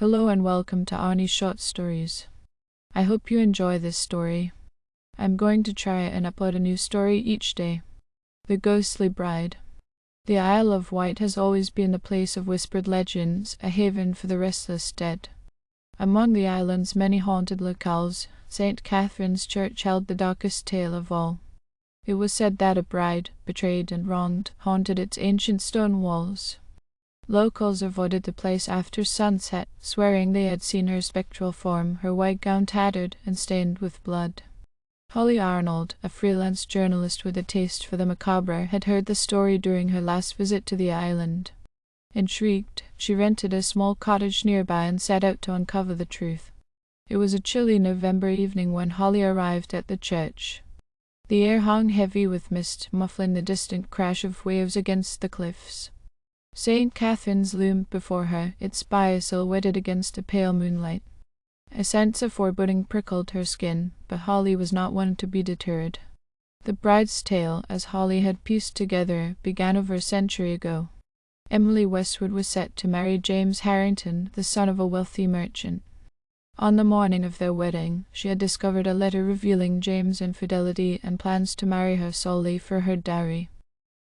Hello and welcome to Arnie's Short Stories. I hope you enjoy this story. I'm going to try and upload a new story each day. The Ghostly Bride. The Isle of Wight has always been a place of whispered legends, a haven for the restless dead. Among the island's many haunted locales, St. Catherine's Church held the darkest tale of all. It was said that a bride, betrayed and wronged, haunted its ancient stone walls. Locals avoided the place after sunset, swearing they had seen her spectral form, her white gown tattered and stained with blood. Holly Arnold, a freelance journalist with a taste for the macabre, had heard the story during her last visit to the island. Intrigued, she rented a small cottage nearby and set out to uncover the truth. It was a chilly November evening when Holly arrived at the church. The air hung heavy with mist, muffling the distant crash of waves against the cliffs. St. Catherine's loomed before her, its spire silhouetted against the pale moonlight. A sense of foreboding prickled her skin, but Holly was not one to be deterred. The bride's tale, as Holly had pieced together, began over a century ago. Emily Westwood was set to marry James Harrington, the son of a wealthy merchant. On the morning of their wedding, she had discovered a letter revealing James' infidelity and plans to marry her solely for her dowry.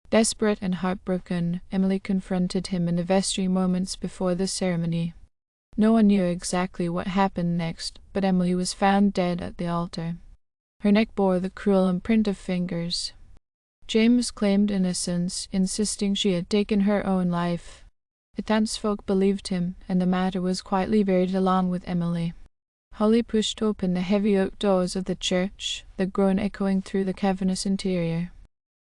Desperate and heartbroken, Emily confronted him in the vestry moments before the ceremony. No one knew exactly what happened next, but Emily was found dead at the altar. Her neck bore the cruel imprint of fingers. James claimed innocence, insisting she had taken her own life. The townsfolk believed him, and the matter was quietly buried along with Emily. Holly pushed open the heavy oak doors of the church, the groan echoing through the cavernous interior.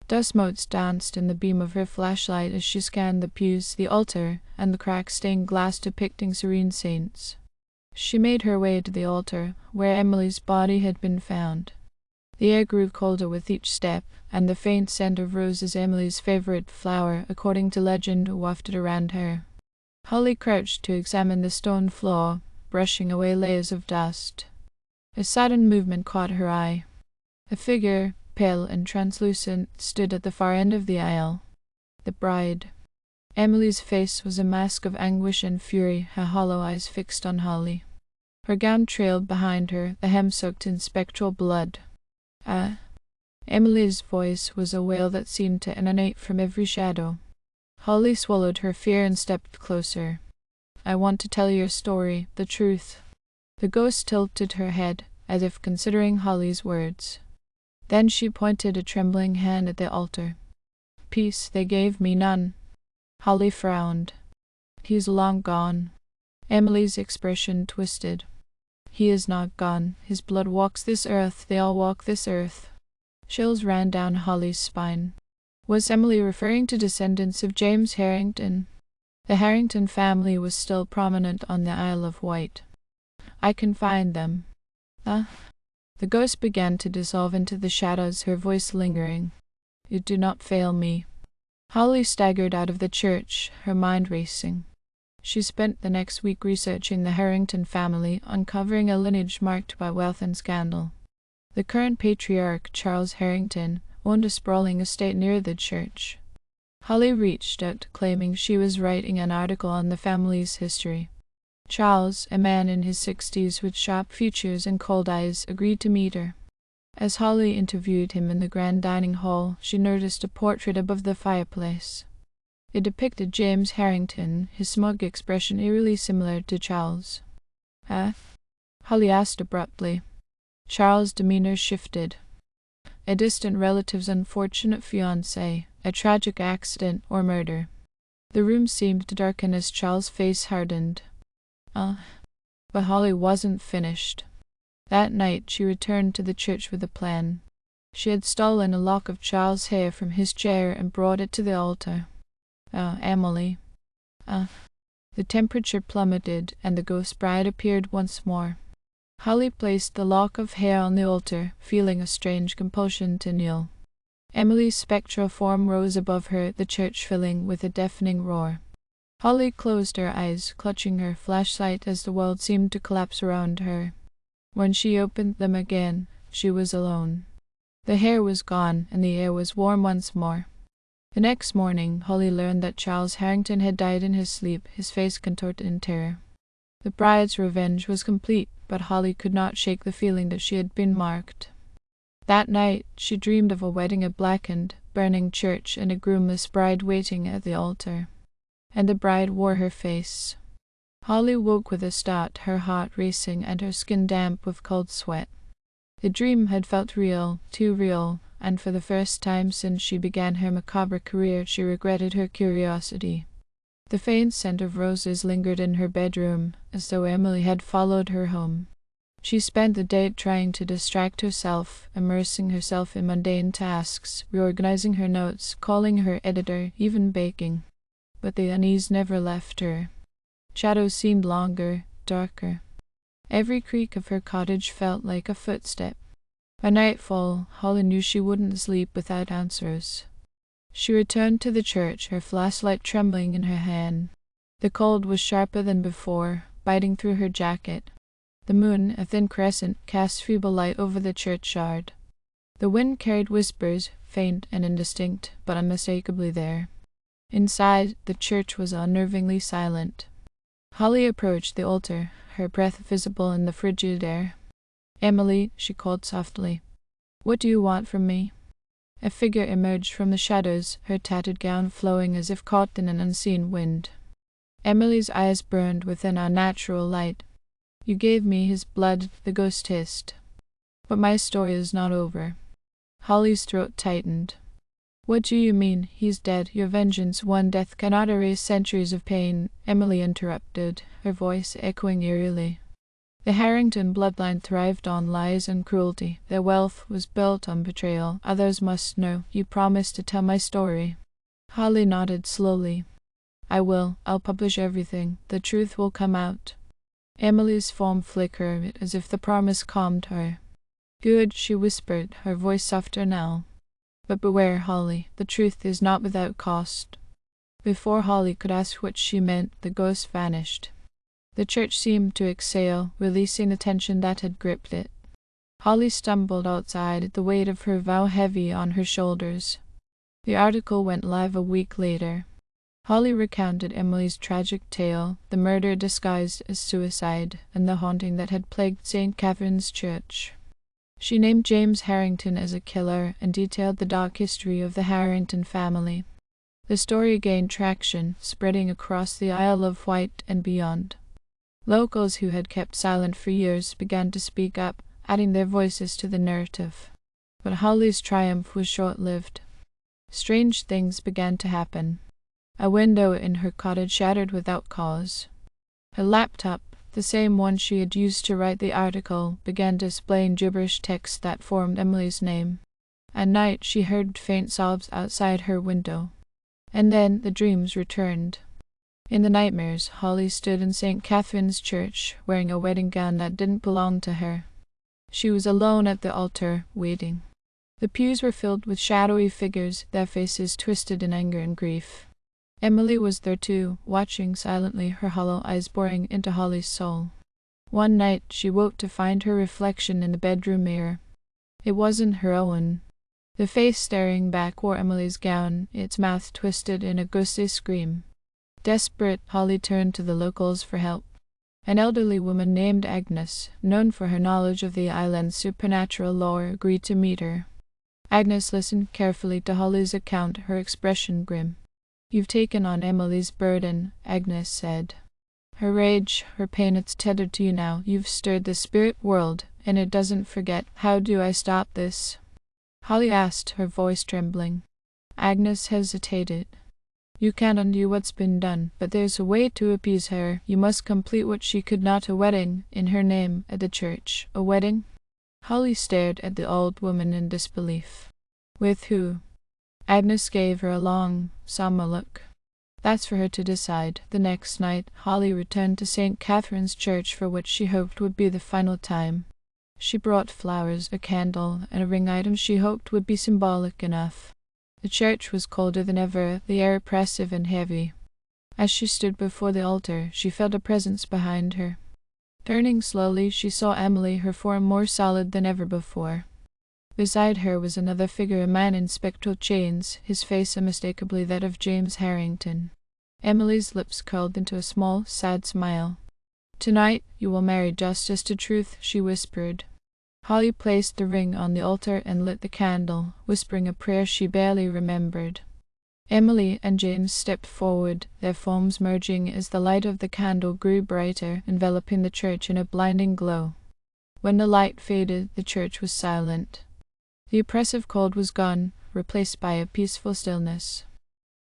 Dust motes danced in the beam of her flashlight as she scanned the pews, the altar, and the crack-stained glass depicting serene saints. She made her way to the altar, where Emily's body had been found. The air grew colder with each step, and the faint scent of roses, Emily's favorite flower, according to legend, wafted around her. Holly crouched to examine the stone floor, brushing away layers of dust. A sudden movement caught her eye. A figure, pale and translucent, stood at the far end of the aisle. The bride. Emily's face was a mask of anguish and fury, her hollow eyes fixed on Holly. Her gown trailed behind her, the hem soaked in spectral blood. Emily's voice was a wail that seemed to emanate from every shadow. Holly swallowed her fear and stepped closer. "I want to tell your story, the truth." The ghost tilted her head, as if considering Holly's words. Then she pointed a trembling hand at the altar. "Peace they gave me none." Holly frowned. "He's long gone." Emily's expression twisted. "He is not gone. His blood walks this earth. They all walk this earth." Chills ran down Holly's spine. Was Emily referring to descendants of James Harrington? The Harrington family was still prominent on the Isle of Wight. "I can find them." The ghost began to dissolve into the shadows, her voice lingering. "You do not fail me." Holly staggered out of the church, her mind racing. She spent the next week researching the Harrington family, uncovering a lineage marked by wealth and scandal. The current patriarch, Charles Harrington, owned a sprawling estate near the church. Holly reached out, claiming she was writing an article on the family's history. Charles, a man in his 60s with sharp features and cold eyes, agreed to meet her. As Holly interviewed him in the grand dining hall, she noticed a portrait above the fireplace. It depicted James Harrington, his smug expression eerily similar to Charles. Holly asked abruptly. Charles' demeanor shifted. A distant relative's unfortunate fiancé, a tragic accident or murder. The room seemed to darken as Charles' face hardened. But Holly wasn't finished. That night she returned to the church with a plan. She had stolen a lock of Charles' hair from his chair and brought it to the altar. Emily. The temperature plummeted, and the ghost bride appeared once more. Holly placed the lock of hair on the altar, feeling a strange compulsion to kneel. Emily's spectral form rose above her, the church filling with a deafening roar. Holly closed her eyes, clutching her flashlight as the world seemed to collapse around her. When she opened them again, she was alone. The hair was gone, and the air was warm once more. The next morning, Holly learned that Charles Harrington had died in his sleep, his face contorted in terror. The bride's revenge was complete, but Holly could not shake the feeling that she had been marked. That night she dreamed of a wedding, a blackened, burning church, and a groomless bride waiting at the altar. And the bride wore her face. Holly woke with a start, her heart racing and her skin damp with cold sweat. The dream had felt real, too real, and for the first time since she began her macabre career she regretted her curiosity. The faint scent of roses lingered in her bedroom, as though Emily had followed her home. She spent the day trying to distract herself, immersing herself in mundane tasks, reorganizing her notes, calling her editor, even baking. But the unease never left her. Shadows seemed longer, darker. Every creak of her cottage felt like a footstep. By nightfall, Holly knew she wouldn't sleep without answers. She returned to the church, her flashlight trembling in her hand. The cold was sharper than before, biting through her jacket. The moon, a thin crescent, cast feeble light over the churchyard. The wind carried whispers, faint and indistinct, but unmistakably there. Inside, the church was unnervingly silent. Holly approached the altar, her breath visible in the frigid air. "Emily," she called softly. "What do you want from me?" A figure emerged from the shadows, her tattered gown flowing as if caught in an unseen wind. Emily's eyes burned with an unnatural light. "You gave me his blood," the ghost hissed. "But my story is not over." Holly's throat tightened. "What do you mean? He's dead. Your vengeance, one death, cannot erase centuries of pain," Emily interrupted, her voice echoing eerily. The Harrington bloodline thrived on lies and cruelty. Their wealth was built on betrayal. Others must know. You promised to tell my story. Holly nodded slowly. "I will. I'll publish everything. The truth will come out." Emily's form flickered, as if the promise calmed her. "Good," she whispered, her voice softer now. "But beware, Holly. The truth is not without cost." Before Holly could ask what she meant, the ghost vanished. The church seemed to exhale, releasing the tension that had gripped it. Holly stumbled outside, the weight of her vow heavy on her shoulders. The article went live a week later. Holly recounted Emily's tragic tale, the murder disguised as suicide, and the haunting that had plagued St. Catherine's Church. She named James Harrington as a killer and detailed the dark history of the Harrington family. The story gained traction, spreading across the Isle of Wight and beyond. Locals who had kept silent for years began to speak up, adding their voices to the narrative. But Holly's triumph was short-lived. Strange things began to happen. A window in her cottage shattered without cause. Her laptop, the same one she had used to write the article, began displaying gibberish text that formed Emily's name. At night she heard faint sobs outside her window. And then the dreams returned. In the nightmares, Holly stood in St. Catherine's Church, wearing a wedding gown that didn't belong to her. She was alone at the altar, waiting. The pews were filled with shadowy figures, their faces twisted in anger and grief. Emily was there too, watching silently, her hollow eyes boring into Holly's soul. One night she woke to find her reflection in the bedroom mirror. It wasn't her own. The face staring back wore Emily's gown, its mouth twisted in a ghostly scream. Desperate, Holly turned to the locals for help. An elderly woman named Agnes, known for her knowledge of the island's supernatural lore, agreed to meet her. Agnes listened carefully to Holly's account, her expression grim. "You've taken on Emily's burden," Agnes said. "Her rage, her pain, it's tethered to you now. You've stirred the spirit world, and it doesn't forget. How do I stop this?" Holly asked, her voice trembling. Agnes hesitated. "You can't undo what's been done, but there's a way to appease her. You must complete what she could not, a wedding, in her name, at the church." "A wedding?" Holly stared at the old woman in disbelief. "With who?" Agnes gave her a long, somber look. "That's for her to decide." The next night, Holly returned to St. Catherine's Church for what she hoped would be the final time. She brought flowers, a candle, and a ring item she hoped would be symbolic enough. The church was colder than ever, the air oppressive and heavy. As she stood before the altar, she felt a presence behind her. Turning slowly, she saw Emily, her form more solid than ever before. Beside her was another figure, a man in spectral chains, his face unmistakably that of James Harrington. Emily's lips curled into a small, sad smile. "Tonight you will marry justice to truth," she whispered. Holly placed the ring on the altar and lit the candle, whispering a prayer she barely remembered. Emily and James stepped forward, their forms merging as the light of the candle grew brighter, enveloping the church in a blinding glow. When the light faded, the church was silent. The oppressive cold was gone, replaced by a peaceful stillness.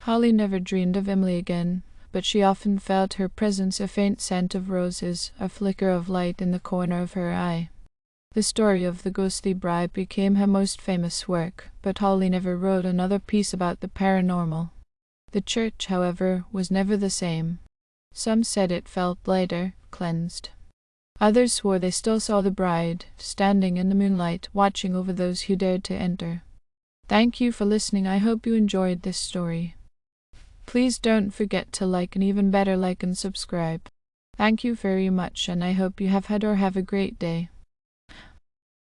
Holly never dreamed of Emily again, but she often felt her presence, a faint scent of roses, a flicker of light in the corner of her eye. The story of the ghostly bride became her most famous work, but Holly never wrote another piece about the paranormal. The church, however, was never the same. Some said it felt lighter, cleansed. Others swore they still saw the bride, standing in the moonlight, watching over those who dared to enter. Thank you for listening. I hope you enjoyed this story. Please don't forget to like, and even better, like and subscribe. Thank you very much, and I hope you have had or have a great day.